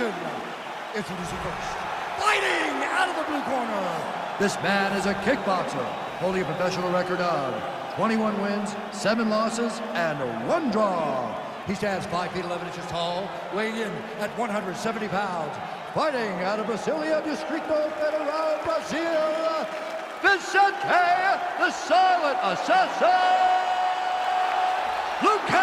division. Introducing first, fighting out of the blue corner. This man is a kickboxer, holding a professional record of 21 wins, 7 losses, and 1 draw. He stands 5 feet 11 inches tall, weighing in at 170 pounds. Fighting out of Brasilia, Distrito Federal, Brazil, Vicente, the Silent Assassin, Luque!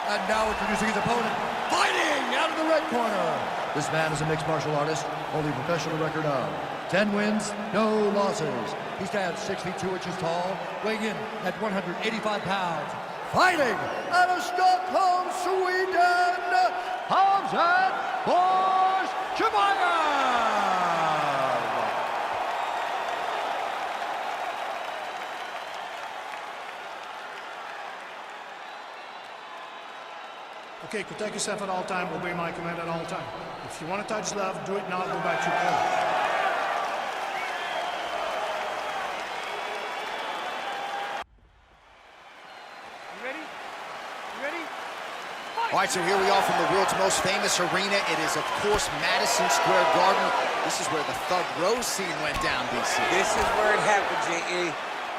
And now introducing his opponent, fighting out of the red corner. This man is a mixed martial artist, holding a professional record of 10 wins, no losses. He stands 6 feet 2 inches tall, weighing in at 185 pounds. Fighting out of Stockholm, Sweden, Khamzat Chimaev! Okay, protect yourself at all time, obey my command at all time. If you want to touch love, do it now, go back to your corner. All right, so here we are from the world's most famous arena. It is, of course, Madison Square Garden. This is where the Thug Rose scene went down, DC. This is where it happened, J.A.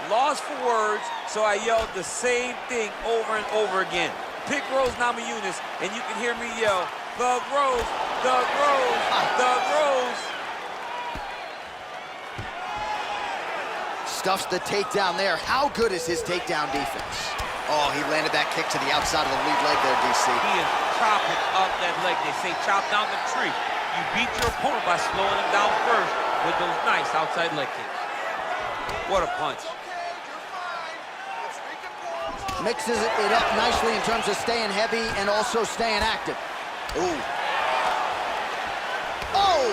Lost for words, so I yelled the same thing over and over again. Pick Rose Namajunas, and you can hear me yell, Thug Rose, Thug Rose, Thug Rose. Stuffs the takedown there. How good is his takedown defense? Oh, he landed that kick to the outside of the lead leg there, DC. He is chopping up that leg. They say chop down the tree. You beat your opponent by slowing him down first with those nice outside leg kicks. What a punch. Mixes it up nicely in terms of staying heavy and also staying active. Ooh. Oh!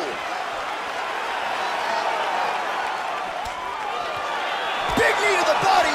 Big knee to the body!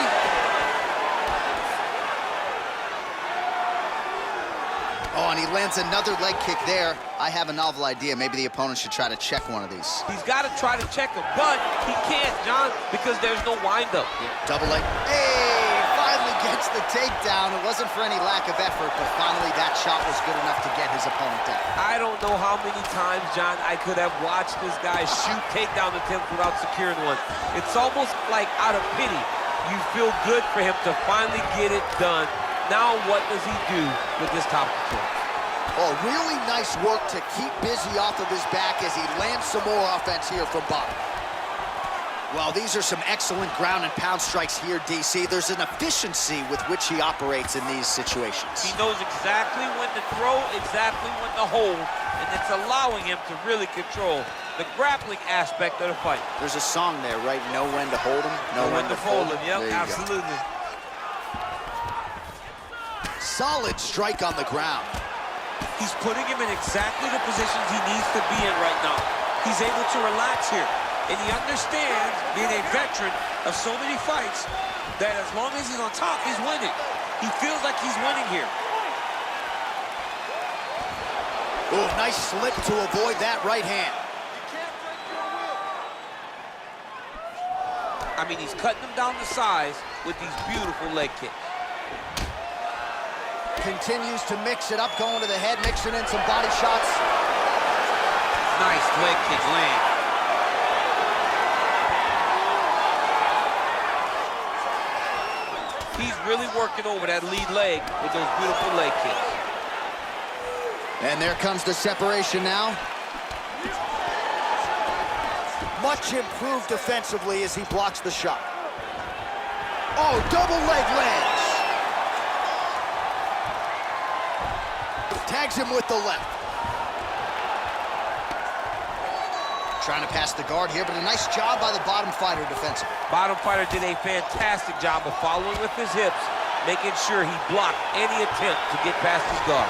Oh, and he lands another leg kick there. I have a novel idea. Maybe the opponent should try to check one of these. He's got to try to check him, but he can't, John, because there's no windup. Double leg. Hey, finally gets the takedown. It wasn't for any lack of effort, but finally that shot was good enough to get his opponent down. I don't know how many times, John, I could have watched this guy shoot takedown attempts without securing one. It's almost like out of pity. You feel good for him to finally get it done. Now what does he do with this top control? Oh, really nice work to keep busy off of his back as he lands some more offense here from bottom. Well, these are some excellent ground and pound strikes here, DC. There's an efficiency with which he operates in these situations. He knows exactly when to throw, exactly when to hold, and it's allowing him to really control the grappling aspect of the fight. There's a song there, right? Know when to hold him, know when to fold him. Yep, absolutely. Solid strike on the ground. He's putting him in exactly the positions he needs to be in right now. He's able to relax here, and he understands, being a veteran of so many fights, that as long as he's on top, he's winning. He feels like he's winning here. Oh, nice slip to avoid that right hand. I mean, he's cutting him down to size with these beautiful leg kicks. Continues to mix it up, going to the head, mixing in some body shots. Nice leg kick land. He's really working over that lead leg with those beautiful leg kicks. And there comes the separation now. Much improved defensively as he blocks the shot. Oh, double leg lands. Tags him with the left. Trying to pass the guard here, but a nice job by the bottom fighter defensively. Bottom fighter did a fantastic job of following with his hips, making sure he blocked any attempt to get past his guard.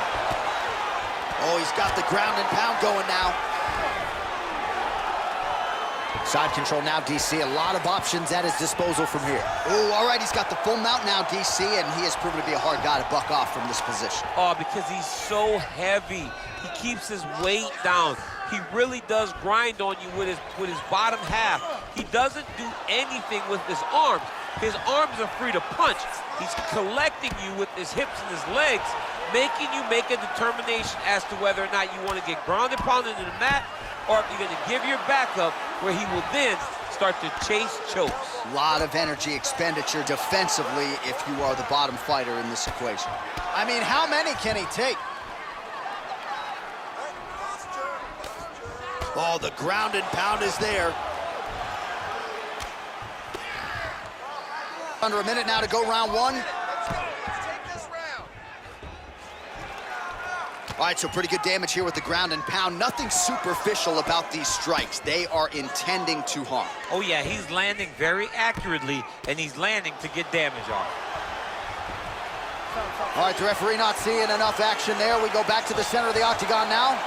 Oh, he's got the ground and pound going now. Side control now, DC. A lot of options at his disposal from here. Oh, all right, he's got the full mount now, DC, and he has proven to be a hard guy to buck off from this position. Oh, because he's so heavy. He keeps his weight down. He really does grind on you with his bottom half. He doesn't do anything with his arms. His arms are free to punch. He's collecting you with his hips and his legs, making you make a determination as to whether or not you want to get grounded, pounded into the mat, or if you're going to give your back up, where he will then start to chase chokes. A lot of energy expenditure defensively if you are the bottom fighter in this equation. I mean, how many can he take? Oh, the ground and pound is there. Under a minute now to go round one. All right, so pretty good damage here with the ground and pound. Nothing superficial about these strikes. They are intending to harm. Oh yeah, he's landing very accurately, and he's landing to get damage off. All right, the referee not seeing enough action there. We go back to the center of the octagon now.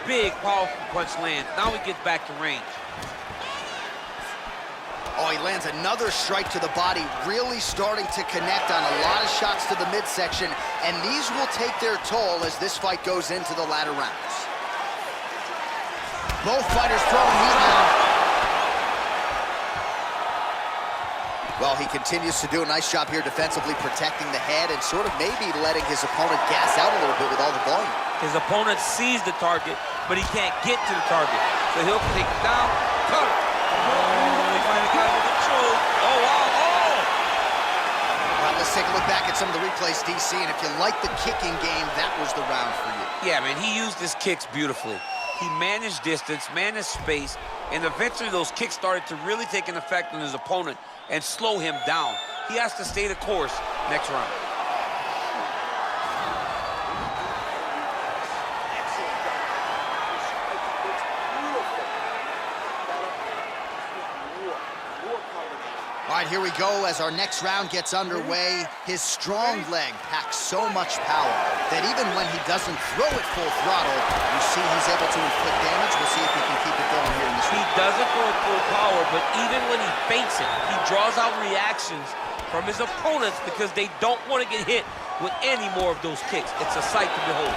Big, powerful punch lands. Now he gets back to range. Oh, he lands another strike to the body, really starting to connect on a lot of shots to the midsection, and these will take their toll as this fight goes into the latter rounds. Both fighters throwing heat now. Well, he continues to do a nice job here defensively, protecting the head and sort of maybe letting his opponent gas out a little bit with all the volume. His opponent sees the target, but he can't get to the target. So he'll take it down, cut it. He finally got it with control. Oh, wow, oh! Well, let's take a look back at some of the replays, DC, and if you like the kicking game, that was the round for you. Yeah, man, he used his kicks beautifully. He managed distance, managed space, and eventually those kicks started to really take an effect on his opponent and slow him down. He has to stay the course next round. All right, here we go as our next round gets underway. His strong leg packs so much power that even when he doesn't throw it full throttle, you see he's able to inflict damage. We'll see if he can keep it going here in this round. He doesn't throw it full power, but even when he feints it, he draws out reactions from his opponents because they don't want to get hit with any more of those kicks. It's a sight to behold.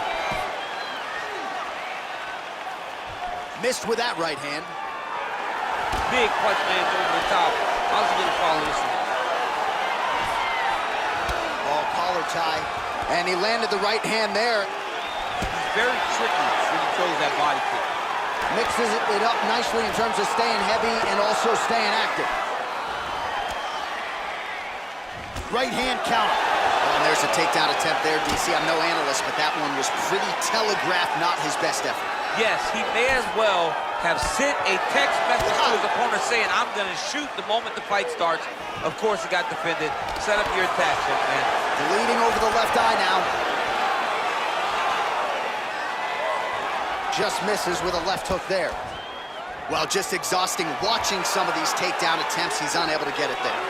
Missed with that right hand. Big punch lands over the top. How's he gonna follow this one? Oh, collar tie. And he landed the right hand there. He's very tricky when he throws that body kick. Mixes it up nicely in terms of staying heavy and also staying active. Right hand counter. Oh, and there's a takedown attempt there, DC. I'm no analyst, but that one was pretty telegraphed, not his best effort. Yes, he may as well have sent a text message to his opponent saying, I'm going to shoot the moment the fight starts. Of course, he got defended. Set up your attack, man. Bleeding over the left eye now. Just misses with a left hook there. Well, just exhausting watching some of these takedown attempts. He's unable to get it there.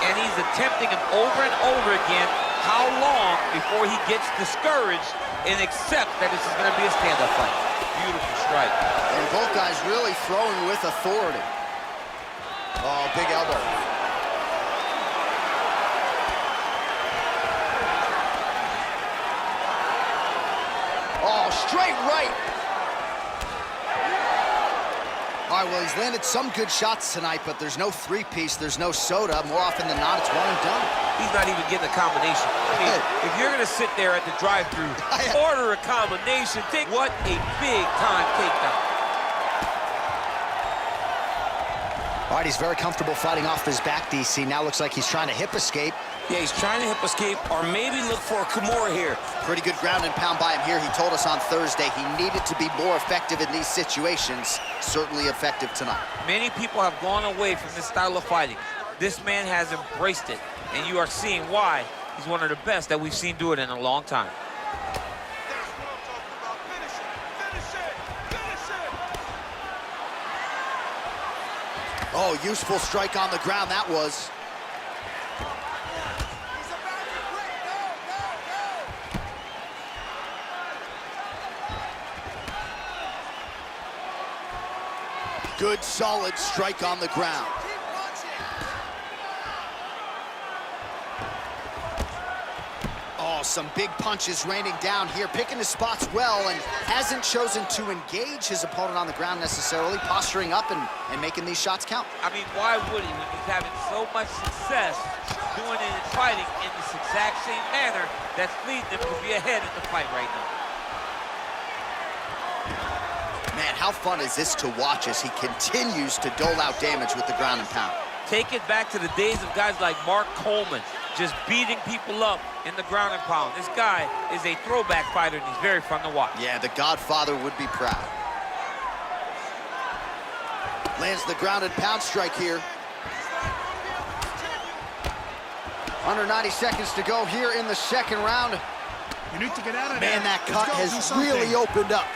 And he's attempting them over and over again. How long before he gets discouraged and accepts that this is going to be a stand-up fight? Beautiful strike. And both guys really throwing with authority. Oh, big elbow. Oh, straight right. All right, well, he's landed some good shots tonight, but there's no three-piece, there's no soda. More often than not, it's one and done. He's not even getting a combination. I mean, if you're going to sit there at the drive-thru, order a combination, take what a big-time takedown. All right, he's very comfortable fighting off his back, DC. Now looks like he's trying to hip escape. Yeah, he's trying to hip escape or maybe look for a Kimura here. Pretty good ground and pound by him here. He told us on Thursday he needed to be more effective in these situations. Certainly effective tonight. Many people have gone away from this style of fighting. This man has embraced it, and you are seeing why he's one of the best that we've seen do it in a long time. Oh, useful strike on the ground, that was. Good, solid strike on the ground. Oh, Wow, some big punches raining down here, picking his spots well, and hasn't chosen to engage his opponent on the ground necessarily, posturing up and making these shots count. I mean, why would he when he's having so much success doing it and fighting in this exact same manner that's leading him to be ahead in the fight right now? Man, how fun is this to watch as he continues to dole out damage with the ground and pound? Take it back to the days of guys like Mark Coleman, just beating people up in the ground and pound. This guy is a throwback fighter, and he's very fun to watch. Yeah, the Godfather would be proud. Lands the ground and pound strike here. Under 90 seconds to go here in the second round. You need to get out of there. Man, that cut Let's go, has do something. really opened up.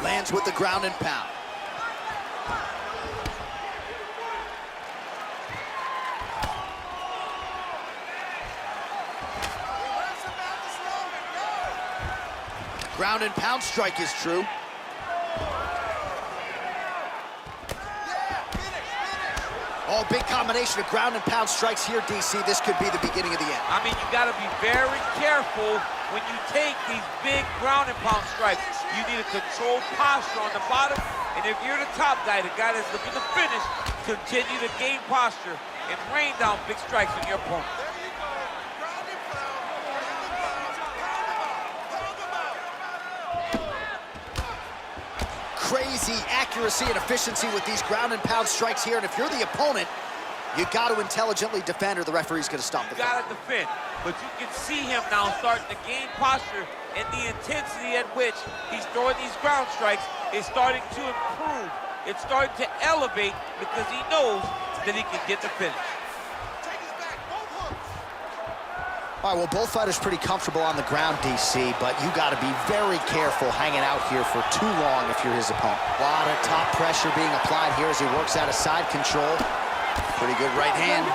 Lands with the ground and pound. Ground and pound strike is true. Oh, big combination of ground and pound strikes here, DC. This could be the beginning of the end. I mean, you got to be very careful when you take these big ground and pound strikes. You need a controlled posture on the bottom, and if you're the top guy, the guy that's looking to finish, continue to gain posture and rain down big strikes on your opponent. Crazy accuracy and efficiency with these ground and pound strikes here, and if you're the opponent, you got to intelligently defend or the referee's going to stop the You fight. got to defend, but you can see him now starting to gain posture, and the intensity at which he's throwing these ground strikes is starting to improve. It's starting to elevate because he knows that he can get the finish. All right, well, both fighters pretty comfortable on the ground, DC, but you got to be very careful hanging out here for too long if you're his opponent. A lot of top pressure being applied here as he works out of side control. Pretty good right hand.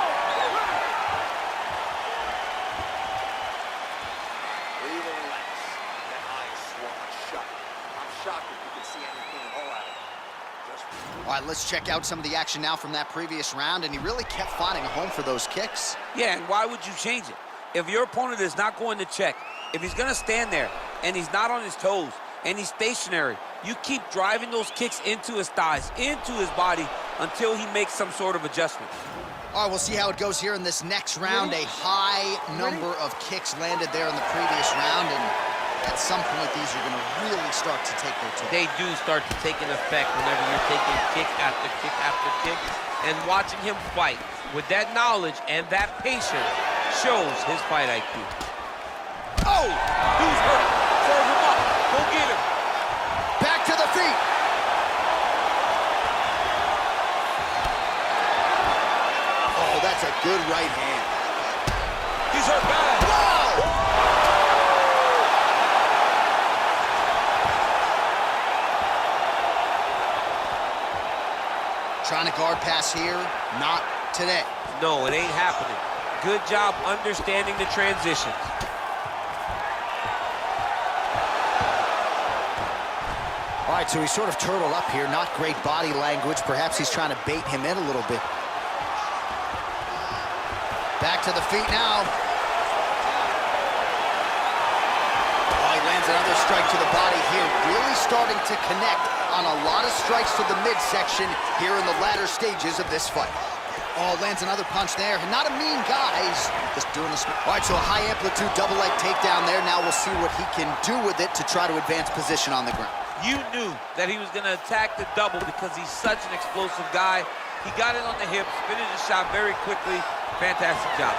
All right, let's check out some of the action now from that previous round, and he really kept finding a home for those kicks. Yeah, and why would you change it? If your opponent is not going to check, if he's going to stand there and he's not on his toes and he's stationary, you keep driving those kicks into his thighs, into his body until he makes some sort of adjustment. All right, we'll see how it goes here in this next round. A high number of kicks landed there in the previous round, and at some point, these are going to really start to take their toll. They do start to take an effect whenever you're taking kick after kick after kick, and watching him fight with that knowledge and that patience shows his fight IQ. Oh, who's hurt? Serve him up. Go get him. Back to the feet. Oh, that's a good right hand. He's hurt bad. Wow! Trying to guard pass here, not today. No, it ain't happening. Good job understanding the transitions. All right, so he's sort of turtled up here. Not great body language. Perhaps he's trying to bait him in a little bit. Back to the feet now. Oh, he lands another strike to the body here. Really starting to connect on a lot of strikes to the midsection here in the latter stages of this fight. Oh, lands another punch there. Not a mean guy. He's just doing this. All right, so a high-amplitude double-leg takedown there. Now we'll see what he can do with it to try to advance position on the ground. You knew that he was going to attack the double because he's such an explosive guy. He got it on the hips, finished the shot very quickly. Fantastic job.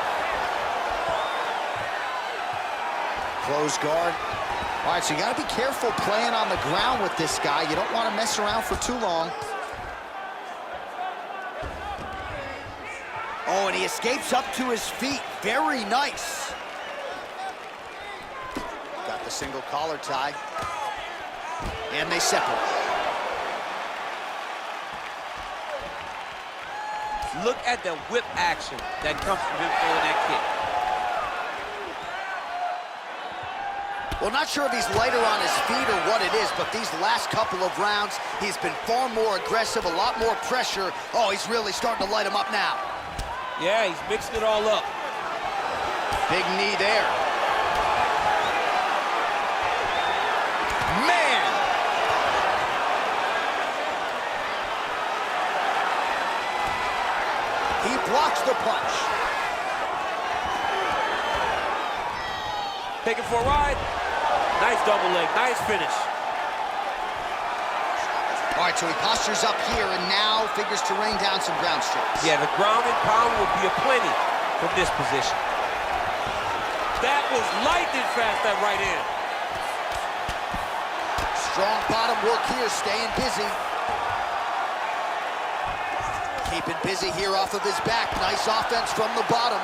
Close guard. All right, so you got to be careful playing on the ground with this guy. You don't want to mess around for too long. Oh, and he escapes up to his feet. Very nice. Got the single collar tie. And they separate. Look at the whip action that comes from him throwing that kick. Well, not sure if he's lighter on his feet or what it is, but these last couple of rounds, he's been far more aggressive, a lot more pressure. Oh, he's really starting to light him up now. Yeah, he's mixing it all up. Big knee there. Man! He blocks the punch. Taking for a ride. Nice double leg, nice finish. All right, so he postures up here and now figures to rain down some ground strikes. Yeah, the ground and pound will be aplenty from this position. That was lightning fast, that right hand. Strong bottom work here, staying busy. Keeping busy here off of his back. Nice offense from the bottom.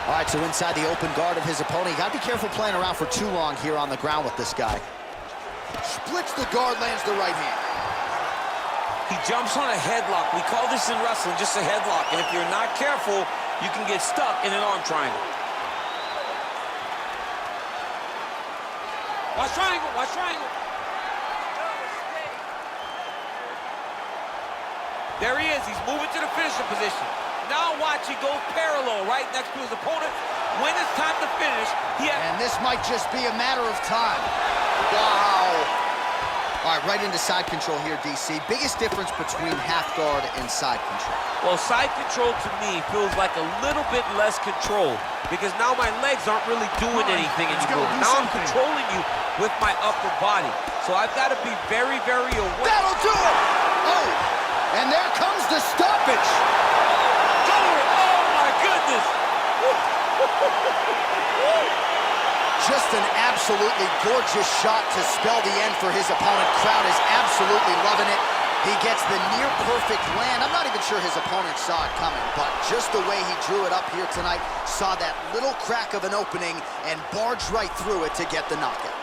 All right, so inside the open guard of his opponent. You gotta be careful playing around for too long here on the ground with this guy. Splits the guard, lands the right hand. He jumps on a headlock. We call this in wrestling just a headlock. And if you're not careful, you can get stuck in an arm triangle. Watch triangle, watch triangle. There he is, he's moving to the finisher position. Now watch, he goes parallel right next to his opponent. When it's time to finish, and this might just be a matter of time. Wow. All right, right into side control here, DC. Biggest difference between half guard and side control? Well, side control to me feels like a little bit less control because now my legs aren't really doing anything anymore. Now I'm controlling you with my upper body. So I've got to be very, very aware. That'll do it! Oh, and there comes the stoppage. Oh my goodness! Just an absolutely gorgeous shot to spell the end for his opponent. Crowd is absolutely loving it. He gets the near-perfect land. I'm not even sure his opponent saw it coming, but just the way he drew it up here tonight, saw that little crack of an opening and barged right through it to get the knockout.